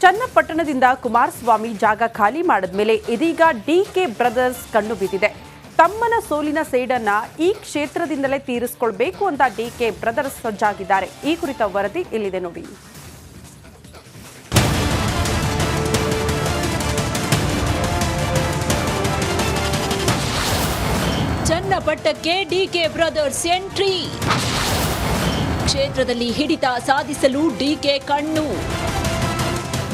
ಚನ್ನಪಟ್ಟಣದಿಂದ ಕುಮಾರಸ್ವಾಮಿ ಜಾಗ ಖಾಲಿ ಮಾಡಿದ ಮೇಲೆ ಇದೀಗ ಡಿಕೆ ಬ್ರದರ್ಸ್ ಕಣ್ಣು ಬಿದ್ದಿದೆ. ತಮ್ಮನ ಸೋಲಿನ ಸೇಡನ್ನ ಈ ಕ್ಷೇತ್ರದಿಂದಲೇ ತೀರಿಸಿಕೊಳ್ಬೇಕು ಅಂತ ಡಿಕೆ ಬ್ರದರ್ಸ್ ಸಜ್ಜಾಗಿದ್ದಾರೆ. ಈ ಕುರಿತ ವರದಿ ಇಲ್ಲಿದೆ ನೋಡಿ. ಚನ್ನಪಟ್ಟಣಕ್ಕೆ ಡಿಕೆ ಬ್ರದರ್ಸ್ ಎಂಟ್ರಿ. ಕ್ಷೇತ್ರದಲ್ಲಿ ಹಿಡಿತ ಸಾಧಿಸಲು ಡಿಕೆ ಕಣ್ಣು.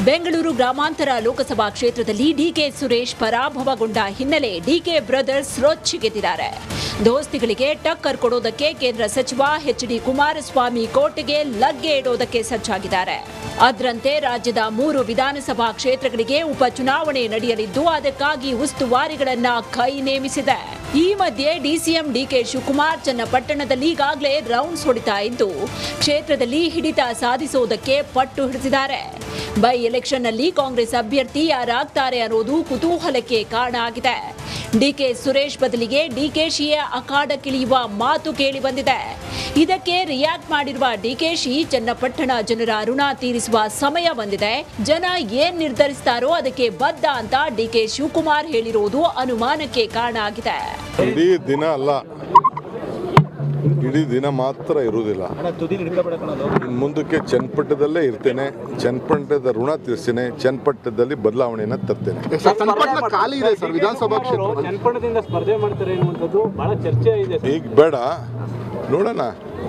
ಬೆಂಗಳೂರು ಗ್ರಾಮಾಂತರ ಲೋಕಸಭಾ ಕ್ಷೇತ್ರದಲ್ಲಿ ಡಿಕೆ ಸುರೇಶ್ ಪರಾಭವಗೊಂಡ ಹಿನ್ನೆಲೆ ಡಿಕೆ ಬ್ರದರ್ಸ್ ರೊಚ್ಚಿಗೆದ್ದಿದ್ದಾರೆ. ದೋಸ್ತಿಗಳಿಗೆ ಟಕ್ಕರ್ ಕೊಡೋದಕ್ಕೆ ಕೇಂದ್ರ ಸಚಿವ ಎಚ್.ಡಿ. ಕುಮಾರಸ್ವಾಮಿ ಕೋಟೆಗೆ ಲಗ್ಗೆ ಇಡೋದಕ್ಕೆ ಸಜ್ಜಾಗಿದ್ದಾರೆ. ಅದರಂತೆ ರಾಜ್ಯದ 3 ವಿಧಾನಸಭಾ ಕ್ಷೇತ್ರಗಳಿಗೆ ಉಪಚುನಾವಣೆ ನಡೆಯಲಿದ್ದು ಅದಕ್ಕಾಗಿ ಉಸ್ತುವಾರಿಗಳನ್ನ ಕೈ ನೇಮಿಸಿದೆ. ಈ ಮಧ್ಯೆ ಡಿಸಿಎಂ ಡಿಕೆ ಶಿವಕುಮಾರ್ ಚನ್ನಪಟ್ಟಣದಲ್ಲಿ ಈಗಾಗಲೇ ರೌಂಡ್ಸ್ ಹೊಡಿತಾ ಇದ್ದು ಕ್ಷೇತ್ರದಲ್ಲಿ ಹಿಡಿತ ಸಾಧಿಸುವುದಕ್ಕೆ ಪಟ್ಟು ಹಿಡಿದಿದ್ದಾರೆ. ಬೈ ಎಲೆಕ್ಷನ್ನಲ್ಲಿ ಕಾಂಗ್ರೆಸ್ ಅಭ್ಯರ್ಥಿ ಯಾರಾಗ್ತಾರೆ ಅನ್ನೋದು ಕುತೂಹಲಕ್ಕೆ ಕಾರಣ ಆಗಿದೆ. ಡಿಕೆ ಸುರೇಶ್ ಬದಲಿಗೆ ಡಿಕೆಶಿಯೇ ಅಖಾಡಕ್ಕಿಳಿಯುವ ಮಾತು ಕೇಳಿ ಬಂದಿದೆ. ಇದಕ್ಕೆ ರಿಯಾಕ್ಟ್ ಮಾಡಿರುವ ಡಿಕೆಶಿ ಚನ್ನಪಟ್ಟಣ ಜನರ ಋಣ ತೀರಿಸುವ ಸಮಯ ಬಂದಿದೆ, ಜನ ಏನ್ ನಿರ್ಧರಿಸ್ತಾರೋ ಅದಕ್ಕೆ ಬದ್ಧ ಅಂತ ಡಿಕೆ ಶಿವಕುಮಾರ್ ಹೇಳಿರೋದು ಅನುಮಾನಕ್ಕೆ ಕಾರಣ ಆಗಿದೆ. ಇಡೀ ದಿನ ಮಾತ್ರ ಇರುವುದಿಲ್ಲ. ಮುಂದಕ್ಕೆ ಚನ್ನಪಟ್ಟಣದಲ್ಲೇ ಇರ್ತೇನೆ, ಚನ್ನಪಟ್ಟಣದ ಋಣ ತೀರಿಸ್ತೇನೆ, ಚನ್ನಪಟ್ಟಣದಲ್ಲಿ ಬದಲಾವಣೆಯನ್ನ ತರ್ತೇನೆ. ಖಾಲಿ ಇದೆ ಸರ್ ವಿಧಾನಸಭಾ ಕ್ಷೇತ್ರ, ಚನ್ನಪಟ್ಟಣದಿಂದ ಸ್ಪರ್ಧೆ ಮಾಡ್ತಾರೆ ಅನ್ನುವಂಥದ್ದು ಬಹಳ ಚರ್ಚೆ ಇದೆ. ಈಗ ಬೇಡ, ನೋಡೋಣ.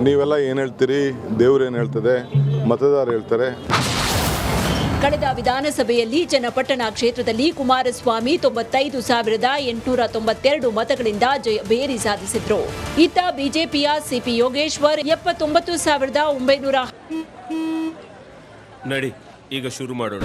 ನೀವೆಲ್ಲ ಏನ್ ಹೇಳ್ತೀರಿ, ದೇವ್ರು ಏನ್ ಹೇಳ್ತದೆ, ಮತದಾರ ಹೇಳ್ತಾರೆ. ಕಳೆದ ವಿಧಾನಸಭೆಯಲ್ಲಿ ಚನ್ನಪಟ್ಟಣ ಕ್ಷೇತ್ರದಲ್ಲಿ ಕುಮಾರಸ್ವಾಮಿ 95,892 ಮತಗಳಿಂದ ಜಯಭೇರಿ ಸಾಧಿಸಿದ್ರು. ಇತ್ತ ಬಿಜೆಪಿಯ ಸಿಪಿ ಯೋಗೇಶ್ವರ್ 79,900. ನಡಿ ಈಗ ಶುರು ಮಾಡೋಣ.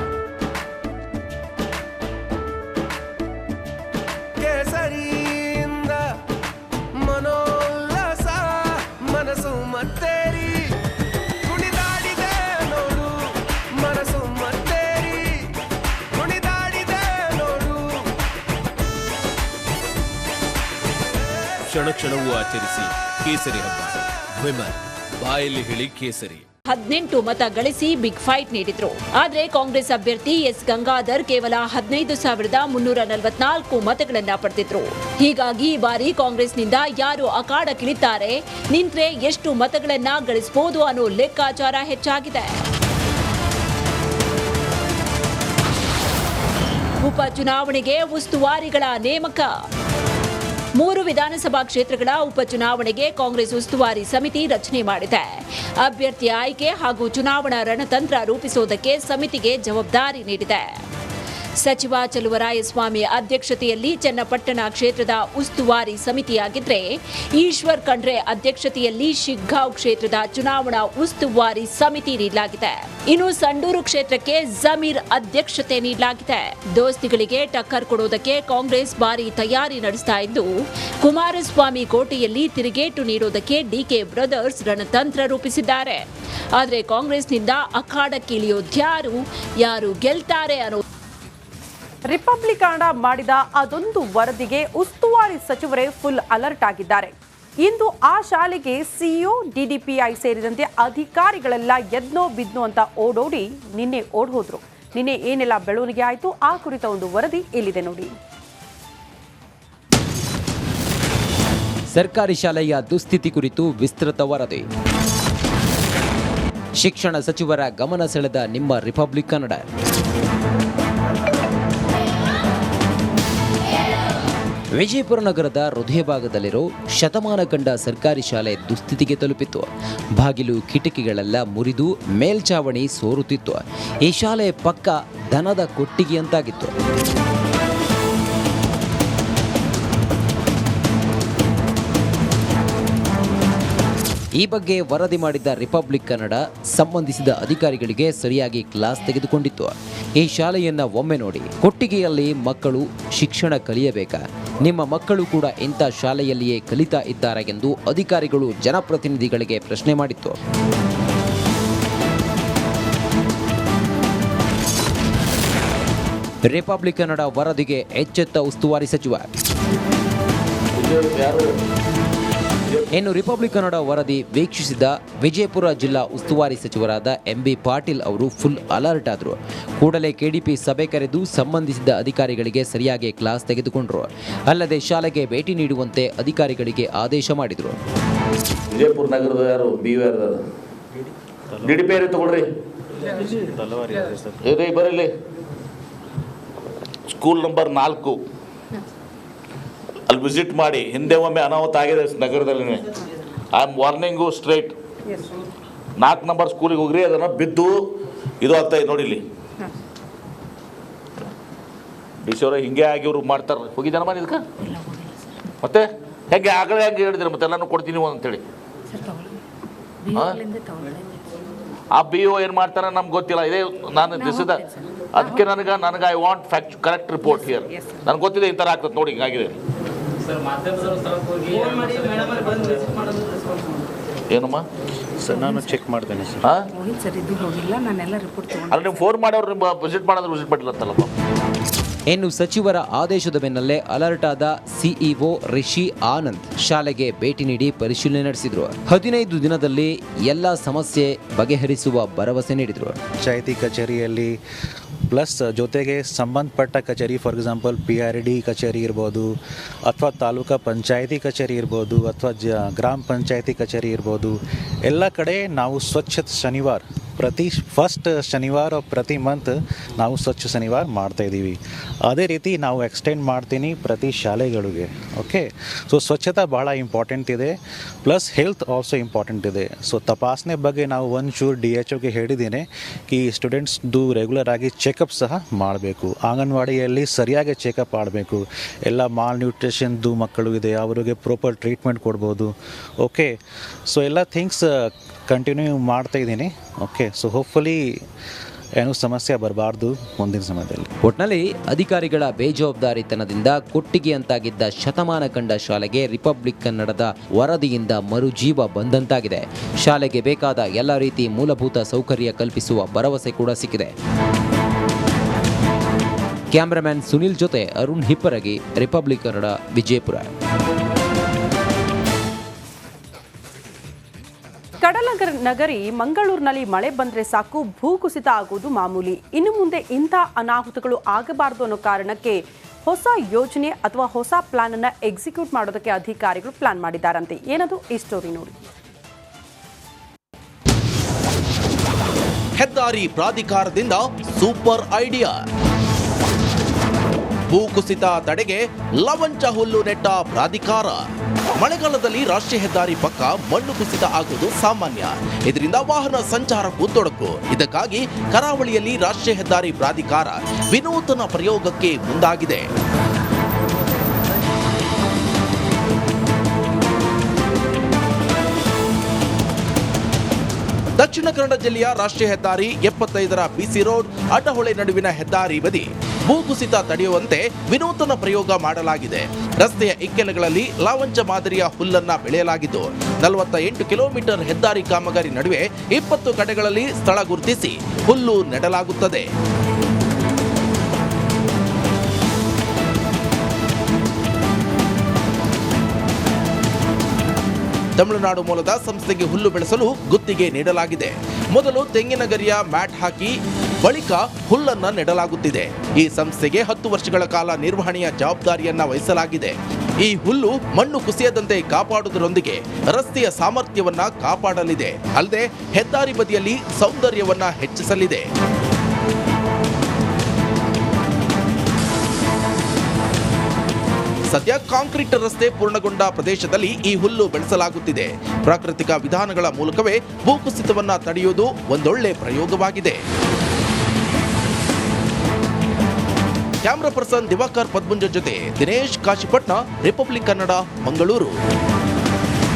ಕ್ಷಣ ಕ್ಷಣವೂ ಆಚರಿಸಿ ಕೇಸರಿ ಹಬ್ಬ. ವಿಮಲ್ ಬಾಯಲ್ಲಿ ಹೇಳಿ ಕೇಸರಿ. 18 ಮತ ಗಳಿಸಿ ಬಿಗ್ ಫೈಟ್ ನೀಡಿದ್ರು. ಆದ್ರೆ ಕಾಂಗ್ರೆಸ್ ಅಭ್ಯರ್ಥಿ ಎಸ್ ಗಂಗಾಧರ್ ಕೇವಲ 15,344 ಮತಗಳನ್ನ ಪಡೆದಿದ್ರು. ಹೀಗಾಗಿ ಈ ಬಾರಿ ಕಾಂಗ್ರೆಸ್ನಿಂದ ಯಾರು ಅಖಾಡಕ್ಕಿಳಿತಾರೆ, ನಿಂತ್ರೆ ಎಷ್ಟು ಮತಗಳನ್ನ ಗಳಿಸಬಹುದು ಅನ್ನೋ ಲೆಕ್ಕಾಚಾರ ಹೆಚ್ಚಾಗಿದೆ. ಉಪಚುನಾವಣೆಗೆ ಉಸ್ತುವಾರಿಗಳ ನೇಮಕ. 3 ವಿಧಾನಸಭಾ ಕ್ಷೇತ್ರಗಳ ಉಪಚುನಾವಣೆಗೆ ಕಾಂಗ್ರೆಸ್ ಉಸ್ತುವಾರಿ ಸಮಿತಿ ರಚನೆ ಮಾಡಿದೆ. ಅಭ್ಯರ್ಥಿ ಆಯ್ಕೆ ಹಾಗೂ ಚುನಾವಣಾ ರಣತಂತ್ರ ರೂಪಿಸುವುದಕ್ಕೆ ಸಮಿತಿಗೆ ಜವಾಬ್ದಾರಿ ನೀಡಿದೆ. ಸಚಿವ ಚಲುವರಾಯಸ್ವಾಮಿ ಅಧ್ಯಕ್ಷತೆಯಲ್ಲಿ ಚನ್ನಪಟ್ಟಣ ಕ್ಷೇತ್ರದ ಉಸ್ತುವಾರಿ ಸಮಿತಿಯಾಗಿದ್ರೆ, ಈಶ್ವರ್ ಖಂಡ್ರೆ ಅಧ್ಯಕ್ಷತೆಯಲ್ಲಿ ಶಿಗ್ಗಾಂವ್ ಕ್ಷೇತ್ರದ ಚುನಾವಣಾ ಉಸ್ತುವಾರಿ ಸಮಿತಿ ನೀಡಲಾಗಿದೆ. ಇನ್ನು ಸಂಡೂರು ಕ್ಷೇತ್ರಕ್ಕೆ ಜಮೀರ್ ಅಧ್ಯಕ್ಷತೆ ನೀಡಲಾಗಿದೆ. ದೋಸ್ತಿಗಳಿಗೆ ಟಕ್ಕರ್ ಕೊಡೋದಕ್ಕೆ ಕಾಂಗ್ರೆಸ್ ಭಾರಿ ತಯಾರಿ ನಡೆಸ್ತಾ ಇದ್ದು, ಕುಮಾರಸ್ವಾಮಿ ಕೋಟೆಯಲ್ಲಿ ತಿರುಗೇಟು ನೀಡೋದಕ್ಕೆ ಡಿಕೆ ಬ್ರದರ್ಸ್ ರಣತಂತ್ರ ರೂಪಿಸಿದ್ದಾರೆ. ಆದರೆ ಕಾಂಗ್ರೆಸ್ನಿಂದ ಅಖಾಡಕ್ಕಿಳಿಯೋದ್ಯಾರು, ಯಾರು ಗೆಲ್ತಾರೆ ಅನ್ನೋ ರಿಪಬ್ಲಿಕ್ ಕನ್ನಡ ಮಾಡಿದ ಅದೊಂದು ವರದಿಗೆ ಉಸ್ತುವಾರಿ ಸಚಿವರೇ ಫುಲ್ ಅಲರ್ಟ್ ಆಗಿದ್ದಾರೆ. ಇಂದು ಆ ಶಾಲೆಗೆ ಸಿಇಒ, ಡಿಡಿಪಿಐ ಸೇರಿದಂತೆ ಅಧಿಕಾರಿಗಳೆಲ್ಲ ಎದ್ನೋ ಬಿದ್ನೋ ಅಂತ ಓಡೋಡಿ ನಿನ್ನೆ ಓಡ್ಹೋದ್ರು. ನಿನ್ನೆ ಏನೆಲ್ಲ ಬೆಳವಣಿಗೆ ಆಯಿತು, ಆ ಕುರಿತ ಒಂದು ವರದಿ ಇಲ್ಲಿದೆ ನೋಡಿ. ಸರ್ಕಾರಿ ಶಾಲೆಯ ದುಸ್ಥಿತಿ ಕುರಿತು ವಿಸ್ತೃತ ವರದಿ. ಶಿಕ್ಷಣ ಸಚಿವರ ಗಮನ ಸೆಳೆದ ನಿಮ್ಮ ರಿಪಬ್ಲಿಕ್ ಕನ್ನಡ. ವಿಜಯಪುರ ನಗರದ ಹೃದಯ ಭಾಗದಲ್ಲಿರೋ ಶತಮಾನ ಕಂಡ ಸರ್ಕಾರಿ ಶಾಲೆ ದುಸ್ಥಿತಿಗೆ ತಲುಪಿತ್ತು. ಬಾಗಿಲು ಕಿಟಕಿಗಳೆಲ್ಲ ಮುರಿದು ಮೇಲ್ಚಾವಣಿ ಸೋರುತ್ತಿತ್ತು. ಈ ಶಾಲೆ ಪಕ್ಕ ದನದ ಕೊಟ್ಟಿಗೆಯಂತಾಗಿತ್ತು. ಈ ಬಗ್ಗೆ ವರದಿ ಮಾಡಿದ್ದ ರಿಪಬ್ಲಿಕ್ ಕನ್ನಡ ಸಂಬಂಧಿಸಿದ ಅಧಿಕಾರಿಗಳಿಗೆ ಸರಿಯಾಗಿ ಕ್ಲಾಸ್ ತೆಗೆದುಕೊಂಡಿತ್ತು. ಈ ಶಾಲೆಯನ್ನ ಒಮ್ಮೆ ನೋಡಿ. ಕೊಟ್ಟಿಗೆಯಲ್ಲಿ ಮಕ್ಕಳು ಶಿಕ್ಷಣ ಕಲಿಯಬೇಕಾ? ನಿಮ್ಮ ಮಕ್ಕಳು ಕೂಡ ಇಂಥ ಶಾಲೆಯಲ್ಲಿಯೇ ಕಲಿತಾ ಇದ್ದಾರೆ ಎಂದು ಅಧಿಕಾರಿಗಳು ಜನಪ್ರತಿನಿಧಿಗಳಿಗೆ ಪ್ರಶ್ನೆ ಮಾಡಿತ್ತು. ರಿಪಬ್ಲಿಕ್ ಕನ್ನಡ ವರದಿಗೆ ಎಚ್ಚೆತ್ತ ಉಸ್ತುವಾರಿ ಸಚಿವ ಇನ್ನು ರಿಪಬ್ಲಿಕ್ ಕನ್ನಡ ವರದಿ ವೀಕ್ಷಿಸಿದ ವಿಜಯಪುರ ಜಿಲ್ಲಾ ಉಸ್ತುವಾರಿ ಸಚಿವರಾದ MB ಪಾಟೀಲ್ ಅವರು ಫುಲ್ ಅಲರ್ಟ್ ಆದರು. ಕೂಡಲೇ KDP ಸಭೆ ಕರೆದು ಸಂಬಂಧಿಸಿದ ಅಧಿಕಾರಿಗಳಿಗೆ ಸರಿಯಾಗಿ ಕ್ಲಾಸ್ ತೆಗೆದುಕೊಂಡರು. ಅಲ್ಲದೆ ಶಾಲೆಗೆ ಭೇಟಿ ನೀಡುವಂತೆ ಅಧಿಕಾರಿಗಳಿಗೆ ಆದೇಶ ಮಾಡಿದರು. ವಿಜಯಪುರ ನಗರದ ಯಾರು BUR DDP ತಗೊಳ್ರಿ, ಬರಲಿ. ಸ್ಕೂಲ್ ನಂಬರ್ 4 ಅಲ್ಲಿ ವಿಸಿಟ್ ಮಾಡಿ. ಹಿಂದೆ ಒಮ್ಮೆ ಅನಾಹುತ ಆಗಿದೆ ನಗರದಲ್ಲಿ. I am warning straight. 4 number ಸ್ಕೂಲಿಗೆ ಹೋಗ್ರಿ, ಅದನ್ನು ಬಿದ್ದು ಇದು ಆಗ್ತಾ ಇದೆ ನೋಡಿ. ಇಲ್ಲಿ DC ಅವರ ಹಿಂಗೆ ಆಗಿ ಇವರು ಮಾಡ್ತಾರೆ. ಹೋಗಿದ್ದಾನ ಮಾಡಿ ಇದಕ್ಕೆ ಮತ್ತೆ ಹೆಂಗೆ ಆಗಲೇ ಹೆಂಗೆ ಹೇಳಿದ್ರೆ ಮತ್ತೆ ಎಲ್ಲಾನು ಕೊಡ್ತೀನಿ ಅಂತೇಳಿ. ಆ BO ಏನು ಮಾಡ್ತಾರೆ ನಮ್ಗೆ ಗೊತ್ತಿಲ್ಲ. ಇದೇ ನಾನು ದಿಸದ ಅದಕ್ಕೆ ನನಗೆ I want correct report here. ನನಗೆ ಗೊತ್ತಿದೆ ಈ ಥರ ಆಗ್ತದೆ ನೋಡಿ, ಹಿಂಗಾಗಿದೆ. ಏನಮ್ಮ ಸರ್ ನಾನು ಚೆಕ್ ಮಾಡ್ತೇನೆ ಸರ್. ಹಾಂ ಸರ್, ಇದು ಹೋಗಿಲ್ಲ, ನಾನೆಲ್ಲ ರಿಪೋರ್ಟ್ ತಗೊಂಡು. ಅಲ್ಲಿ ನೀವು ಫೋನ್ ಮಾಡೋರು ವಿಸಿಟ್ ಮಾಡಿದ್ರೆ ವಿಸಿಟ್ ಮಾಡಿಲ್ಲ ಅಂತಲ್ಲಪ್ಪ. ಇನ್ನು ಸಚಿವರ ಆದೇಶದ ಬೆನ್ನಲ್ಲೇ ಅಲರ್ಟ್ ಆದ CEO ರಿಷಿ ಆನಂದ್ ಶಾಲೆಗೆ ಭೇಟಿ ನೀಡಿ ಪರಿಶೀಲನೆ ನಡೆಸಿದರು. 15 ದಿನದಲ್ಲಿ ಎಲ್ಲ ಸಮಸ್ಯೆ ಬಗೆಹರಿಸುವ ಭರವಸೆ ನೀಡಿದರು. ಪಂಚಾಯತಿ ಕಚೇರಿಯಲ್ಲಿ ಪ್ಲಸ್ ಜೊತೆಗೆ ಸಂಬಂಧಪಟ್ಟ ಕಚೇರಿ, ಫಾರ್ ಎಕ್ಸಾಂಪಲ್ PRD ಕಚೇರಿ ಇರ್ಬೋದು, ಅಥವಾ ತಾಲೂಕಾ ಪಂಚಾಯತಿ ಕಚೇರಿ ಇರ್ಬೋದು, ಅಥವಾ ಗ್ರಾಮ ಪಂಚಾಯತಿ ಕಚೇರಿ ಇರ್ಬೋದು, ಎಲ್ಲ ಕಡೆ ನಾವು ಸ್ವಚ್ಛ ಶನಿವಾರ, ಪ್ರತಿ ಫಸ್ಟ್ ಶನಿವಾರ ಪ್ರತಿ ಮಂತ್ ನಾವು ಸ್ವಚ್ಛ ಶನಿವಾರ ಮಾಡ್ತಾಯಿದ್ದೀವಿ. ಅದೇ ರೀತಿ ನಾವು ಎಕ್ಸ್ಟೆಂಡ್ ಮಾಡ್ತೀನಿ ಪ್ರತಿ ಶಾಲೆಗಳಿಗೆ. ಓಕೆ, ಸೊ ಸ್ವಚ್ಛತಾ ಭಾಳ ಇಂಪಾರ್ಟೆಂಟ್ ಇದೆ, ಪ್ಲಸ್ ಹೆಲ್ತ್ ಆಲ್ಸೋ ಇಂಪಾರ್ಟೆಂಟ್ ಇದೆ. ಸೊ ತಪಾಸಣೆ ಬಗ್ಗೆ ನಾವು ಒಂಚೂರು DHOಗೆ ಹೇಳಿದ್ದೀನಿ ಕಿ ಸ್ಟೂಡೆಂಟ್ಸ್ದು ರೆಗ್ಯುಲರ್ ಆಗಿ ಚೆಕಪ್ ಸಹ ಮಾಡಬೇಕು. ಅಂಗನವಾಡಿಯಲ್ಲಿ ಸರಿಯಾಗಿ ಚೆಕಪ್ ಮಾಡಬೇಕು. ಎಲ್ಲ ಮಾಲ್ ನ್ಯೂಟ್ರಿಷನ್ದು ಮಕ್ಕಳು ಇದೆ, ಅವರಿಗೆ ಪ್ರಾಪರ್ ಟ್ರೀಟ್ಮೆಂಟ್ ಕೊಡ್ಬೋದು. ಓಕೆ, ಸೊ ಎಲ್ಲ ಥಿಂಗ್ಸ್ ಕಂಟಿನ್ಯೂ ಮಾಡ್ತಾಯಿದ್ದೀನಿ. ಓಕೆ, ಸೊ ಹೋಪ್ಫುಲಿ ಏನೂ ಸಮಸ್ಯೆ ಬರಬಾರ್ದು ಮುಂದಿನ ಸಮಯದಲ್ಲಿ. ಒಟ್ನಲ್ಲಿ ಅಧಿಕಾರಿಗಳ ಬೇಜವಾಬ್ದಾರಿತನದಿಂದ ಕೊಟ್ಟಿಗೆಯಂತಾಗಿದ್ದ ಶತಮಾನ ಕಂಡ ಶಾಲೆಗೆ ರಿಪಬ್ಲಿಕ್ ಕನ್ನಡದ ವರದಿಯಿಂದ ಮರುಜೀವ ಬಂದಂತಾಗಿದೆ. ಶಾಲೆಗೆ ಬೇಕಾದ ಎಲ್ಲ ರೀತಿ ಮೂಲಭೂತ ಸೌಕರ್ಯ ಕಲ್ಪಿಸುವ ಭರವಸೆ ಕೂಡ ಸಿಕ್ಕಿದೆ. ಕ್ಯಾಮ್ರಾಮನ್ ಸುನಿಲ್ ಜೊತೆ ಅರುಣ್ ಹಿಪ್ಪರಗಿ, ರಿಪಬ್ಲಿಕ್ ಕನ್ನಡ, ವಿಜಯಪುರ. ನಗರಿ ಮಂಗಳೂರಿನಲ್ಲಿ ಮಳೆ ಬಂದ್ರೆ ಸಾಕು ಭೂಕುಸಿತ ಆಗುವುದು ಮಾಮೂಲಿ. ಇನ್ನು ಮುಂದೆ ಇಂಥ ಅನಾಹುತಗಳು ಆಗಬಾರದು ಅನ್ನೋ ಕಾರಣಕ್ಕೆ ಹೊಸ ಯೋಜನೆ ಅಥವಾ ಹೊಸ ಪ್ಲಾನ್ ಅನ್ನ ಎಕ್ಸಿಕ್ಯೂಟ್ ಮಾಡೋದಕ್ಕೆ ಅಧಿಕಾರಿಗಳು ಪ್ಲಾನ್ ಮಾಡಿದ್ದಾರಂತೆ. ಏನದು ಈ ಸ್ಟೋರಿ ನೋಡಿ. ಹೆದ್ದಾರಿ ಪ್ರಾಧಿಕಾರದಿಂದ ಸೂಪರ್ ಐಡಿಯಾ. ಭೂಕುಸಿತ ತಡೆಗೆ ಲವಂಚ ಹುಲ್ಲು ನೆಟ್ಟ ಪ್ರಾಧಿಕಾರ. ಮಳೆಗಾಲದಲ್ಲಿ ರಾಷ್ಟ್ರೀಯ ಹೆದ್ದಾರಿ ಪಕ್ಕ ಮಣ್ಣು ಕುಸಿತ ಆಗುವುದು ಸಾಮಾನ್ಯ. ಇದರಿಂದ ವಾಹನ ಸಂಚಾರಕ್ಕೂ ತೊಡಕು. ಇದಕ್ಕಾಗಿ ಕರಾವಳಿಯಲ್ಲಿ ರಾಷ್ಟ್ರೀಯ ಹೆದ್ದಾರಿ ಪ್ರಾಧಿಕಾರ ವಿನೂತನ ಪ್ರಯೋಗಕ್ಕೆ ಮುಂದಾಗಿದೆ. ದಕ್ಷಿಣ ಕನ್ನಡ ಜಿಲ್ಲೆಯ ರಾಷ್ಟ್ರೀಯ ಹೆದ್ದಾರಿ 75ರ BC ರೋಡ್ ಅಡ್ಡಹೊಳೆ ನಡುವಿನ ಹೆದ್ದಾರಿ ಬದಿ ಭೂಕುಸಿತ ತಡೆಯುವಂತೆ ವಿನೂತನ ಪ್ರಯೋಗ ಮಾಡಲಾಗಿದೆ. ರಸ್ತೆಯ ಇಕ್ಕೆಲಗಳಲ್ಲಿ ಲಾವಂಚ ಮಾದರಿಯ ಹುಲ್ಲನ್ನ ಬೆಳೆಯಲಾಗಿದ್ದು 48 ಕಿಲೋಮೀಟರ್ ಹೆದ್ದಾರಿ ಕಾಮಗಾರಿ ನಡುವೆ 20 ಕಡೆಗಳಲ್ಲಿ ಸ್ಥಳ ಗುರುತಿಸಿ ಹುಲ್ಲು ನೆಡಲಾಗುತ್ತದೆ. ತಮಿಳುನಾಡು ಮೂಲದ ಸಂಸ್ಥೆಗೆ ಹುಲ್ಲು ಬೆಳೆಸಲು ಗುತ್ತಿಗೆ ನೀಡಲಾಗಿದೆ. ಮೊದಲು ತೆಂಗಿನ ಗರಿಯ ಮ್ಯಾಟ್ ಹಾಕಿ ಬಳಿಕ ಹುಲ್ಲನ್ನ ನೆಡಲಾಗುತ್ತಿದೆ. ಈ ಸಂಸ್ಥೆಗೆ 10 ವರ್ಷಗಳ ಕಾಲ ನಿರ್ವಹಣೆಯ ಜವಾಬ್ದಾರಿಯನ್ನ ವಹಿಸಲಾಗಿದೆ. ಈ ಹುಲ್ಲು ಮಣ್ಣು ಕುಸಿಯದಂತೆ ಕಾಪಾಡುವುದರೊಂದಿಗೆ ರಸ್ತೆಯ ಸಾಮರ್ಥ್ಯವನ್ನ ಕಾಪಾಡಲಿದೆ. ಅಲ್ಲದೆ ಹೆದ್ದಾರಿ ಬದಿಯಲ್ಲಿ ಸೌಂದರ್ಯವನ್ನ ಹೆಚ್ಚಿಸಲಿದೆ. ಸದ್ಯ ಕಾಂಕ್ರೀಟ್ ರಸ್ತೆ ಪೂರ್ಣಗೊಂಡ ಪ್ರದೇಶದಲ್ಲಿ ಈ ಹುಲ್ಲು ಬೆಳೆಸಲಾಗುತ್ತಿದೆ. ಪ್ರಾಕೃತಿಕ ವಿಧಾನಗಳ ಮೂಲಕವೇ ಭೂಕುಸಿತವನ್ನ ತಡೆಯುವುದು ಒಂದೊಳ್ಳೆ ಪ್ರಯೋಗವಾಗಿದೆ. ಕ್ಯಾಮರಾ ಪರ್ಸನ್ ದಿವಾಕರ್ ಪದ್ಮುಂಜ ಜೊತೆ ದಿನೇಶ್ ಕಾಶಿಪಟ್ನ, ರಿಪಬ್ಲಿಕ್ ಕನ್ನಡ, ಮಂಗಳೂರು.